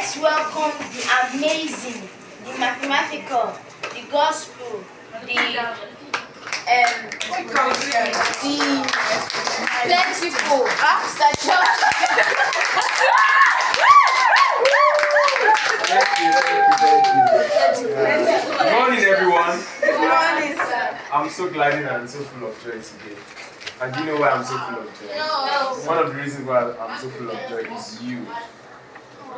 Let's welcome the amazing, the mathematical, the gospel, the plentiful, Mr. John. Thank you. Good morning, everyone. Good morning, sir. I'm so glad and I'm so full of joy today. And do you know why I'm so full of joy? No. One of the reasons why I'm so full of joy is you.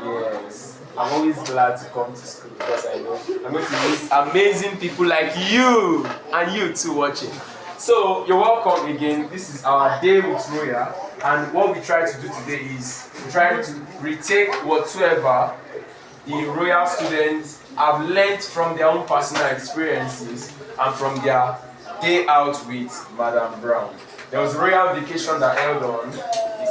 Yes. I'm always glad to come to school because I know I'm going to meet amazing people like you and you too watching. So you're welcome again. This is our day with Roya, and what we try to do today is we try to retake whatsoever the Royal students have learned from their own personal experiences and from their day out with Madam Brown. There was a Royal vacation that held on the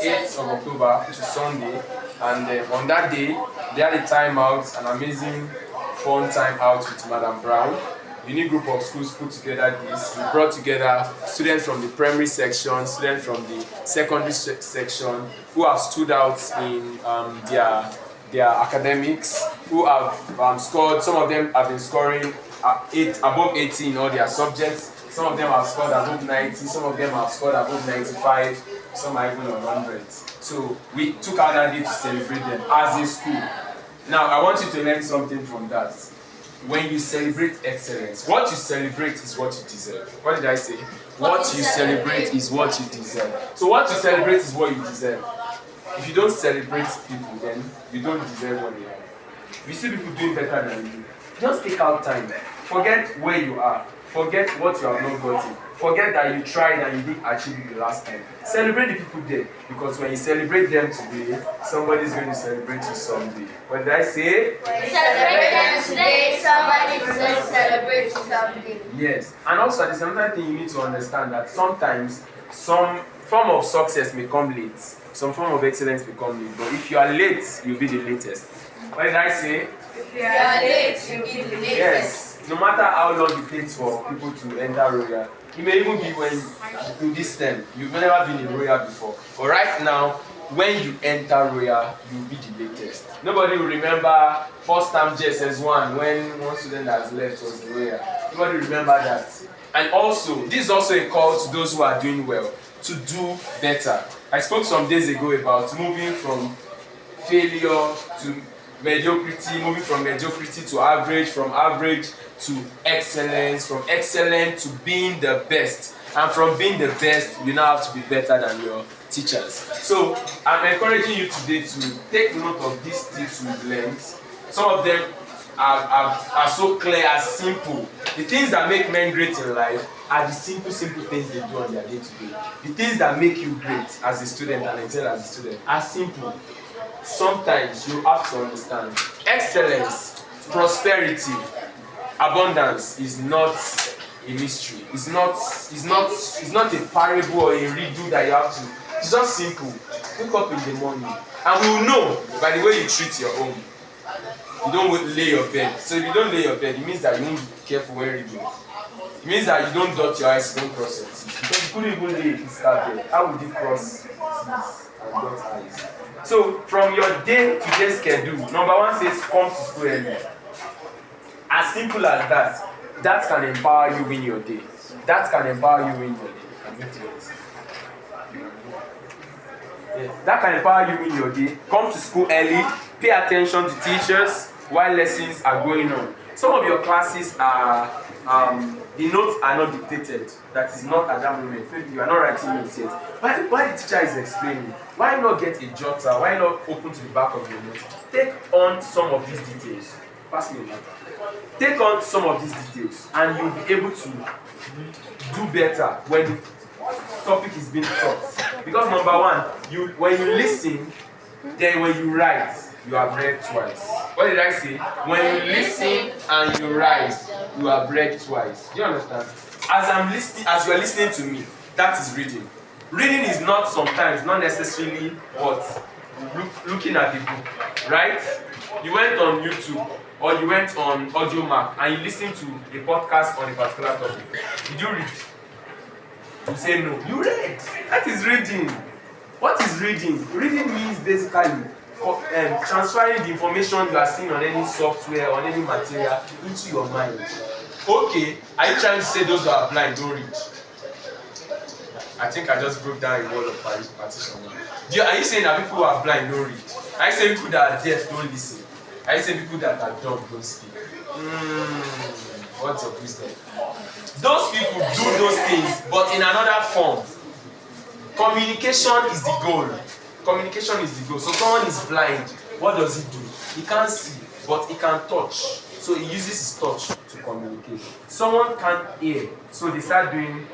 8th of October, which is Sunday, and on that day, they had a time out, an amazing fun time out with Madam Brown. You-Nik Group of Schools put together this. We brought together students from the primary section, students from the secondary section who have stood out in their academics, who have scored. Some of them have been scoring above 80 in all their subjects. Some of them have scored above 90, some of them have scored above 95, some are even on 100. So we took out that day to celebrate them as a school. Now I want you to learn something from that. When you celebrate excellence, what you celebrate is what you deserve. What did I say? What you celebrate is what you deserve. So what you celebrate is what you deserve. If you don't celebrate people, then you don't deserve what they have. If you see people doing better than you, just take out time. Forget where you are. Forget what you have not gotten. Forget that you tried and you didn't achieve it the last time. Celebrate the people there, because when you celebrate them today, somebody's going to celebrate you someday. What did I say? When you celebrate them today, somebody's going to celebrate you someday. Yes. And also at the same time, you need to understand that sometimes some form of success may come late. Some form of excellence may come late. But if you are late, you'll be the latest. What did I say? If you are late, you'll be the latest. Yes. No matter how long it takes for people to enter Royal, it may even be when in this term you've never been in Royal before. But right now, when you enter Royal, you'll be the latest. Nobody will remember first term JSS1 when one student has left was in Royal. Nobody will remember that. And also, this is also a call to those who are doing well to do better. I spoke some days ago about moving from failure to mediocrity, moving from mediocrity to average, from average to excellence, from excellent to being the best, and from being the best you now have to be better than your teachers. So I'm encouraging you today to take note of these tips we've learned. Some of them are so clear and simple. The things that make men great in life are the simple things they do on their day-to-day. The things that make you great as a student and excel as a student are simple. Sometimes you have to understand excellence, prosperity, abundance is not a mystery. It's not a parable or a riddle that you have to. It's just simple. Wake up in the morning and we will know by the way you treat your home. You don't lay your bed. So if you don't lay your bed, it means that you won't be careful when reading. It means that you don't dot your eyes, you don't cross your teeth. Because you couldn't even lay a physical bed. How would you cross teeth and dot eyes? So from your day-to-day schedule, number one says come to school early. As simple as that. That can empower you in your day. That can empower you in your day. Yes. That can empower you in your day. Come to school early. Pay attention to teachers while lessons are going on. Some of your classes are the notes are not dictated. That is not at that moment. Maybe you are not writing notes yet. While the teacher is explaining, why not get a jotter? Why not open to the back of your notes? Take on some of these details. Pass me a marker. Take on some of these details, and you'll be able to do better when the topic is being taught. Because number one, when you listen, then when you write, you have read twice. What did I say? When you listen and you write, you have read twice. Do you understand? As you are listening to me, that is reading. Reading is not sometimes, not necessarily what? Looking at the book, right? You went on YouTube or you went on AudioMac and you listened to a podcast on a particular topic. Did you read? You say no. You read. That is reading. What is reading? Reading means basically transferring the information you are seeing on any software, on any material into your mind. Okay, are you trying to say those who are blind don't read? I think I just broke down a wall of partition now. Are you saying that people who are blind don't read? Are you saying people that are deaf don't listen? Are you saying people that are dumb don't speak? What's your wisdom? Those people do those things, but in another form. Communication is the goal. Communication is the goal. So someone is blind. What does he do? He can't see, but he can touch. So he uses his touch to communicate. Someone can't hear, so they start doing,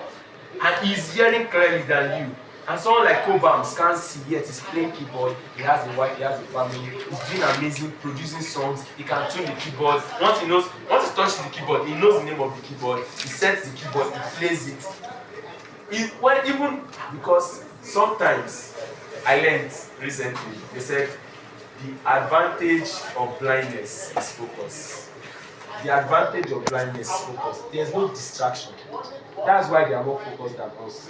and he's hearing clearly than you. And someone like Cobams can't see yet he's playing keyboard. He has a wife, he has a family. He's doing amazing, producing songs. He can tune the keyboard. Once he touches the keyboard, he knows the name of the keyboard. He sets the keyboard, he plays it. Even because sometimes I learned recently, they said the advantage of blindness is focus. The advantage of blindness is focus. There's no distraction. That's why they are more focused than us.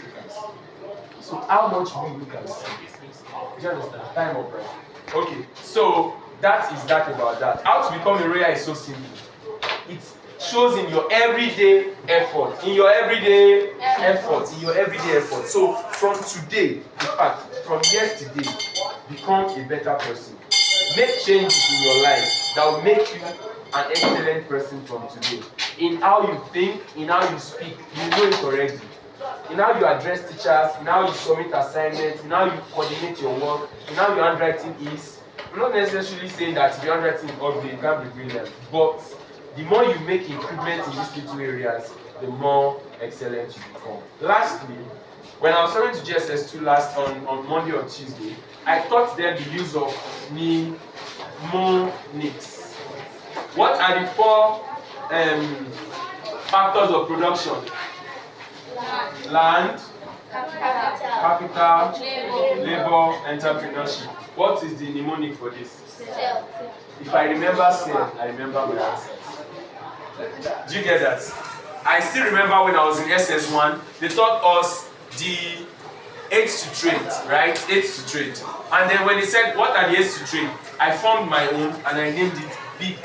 So how much we look at see? Do you understand? Time of breath. Okay, so that is that about that. How to become a royal is so simple. It shows in your everyday effort. In your everyday effort. So from today, in fact, from yesterday, become a better person. Make changes in your life that will make you an excellent person from today. In how you think, in how you speak, you know it already. In how you address teachers, in how you submit assignments, in how you coordinate your work, in how your handwriting is. I'm not necessarily saying that if your handwriting is ugly, you can't be brilliant. But the more you make improvements in these little areas, the more excellent you become. Lastly, when I was talking to GSS2 on Monday or Tuesday, I taught them the use of mnemonics. What are the 4 factors of production? Land, capital, labor, entrepreneurship. What is the mnemonic for this? If I remember cell, I remember my answers. Do you get that? I still remember when I was in SS1, they taught us the 8 to trade, right? 8 to trade. And then when they said, what are the 8 to trade? I formed my own and I named it Big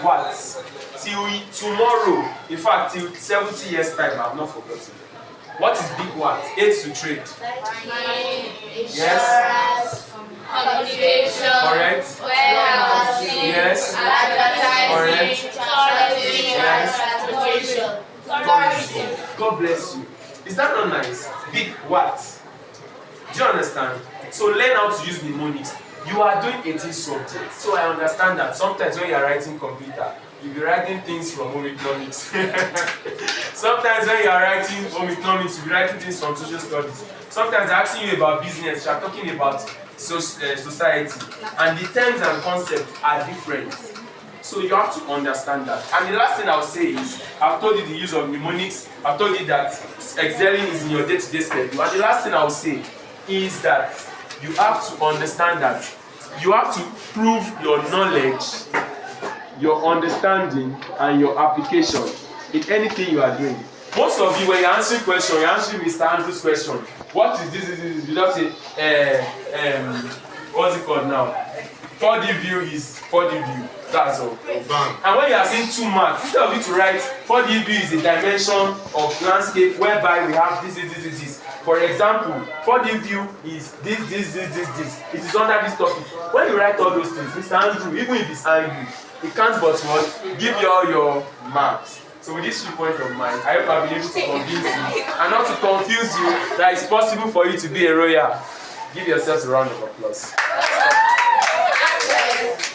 Watts. Till tomorrow, in fact, till 70 years time, I have not forgotten. What is Big What? 8 to trade. Yes. Communication. Correct. Warehousing. Yes. Advertising. Correct. Tourism. God bless you. Is that not nice? Big What? Do you understand? So learn how to use mnemonics. You are doing 18 subjects, so I understand that sometimes when you are writing computer, you'll be writing things from home economics. Sometimes when you are writing home economics, you'll be writing things from social studies. Sometimes they're asking you about business, you're talking about society, and the terms and concepts are different. So you have to understand that. And the last thing I'll say is, I've told you the use of mnemonics, I've told you that excelling is in your day-to-day schedule. And the last thing I'll say is that you have to understand that you have to prove your knowledge, your understanding, and your application in anything you are doing. Most of you, when you're answering questions, you're answering Mr. Andrew's question. What is this? You just say, what's it called now? 4D view is 4D view. That's all. And when you are saying 2 marks, instead of you to write 4D view is a dimension of landscape whereby we have this. For example, 4D view is this. It is under this topic. When you write all those things, Mr. Andrew, even if it's angry, he can't but what? Give you all your marks. So with these 3 points of mine, I hope I've been able to convince you and not to confuse you that it's possible for you to be a royal. Give yourselves a round of applause.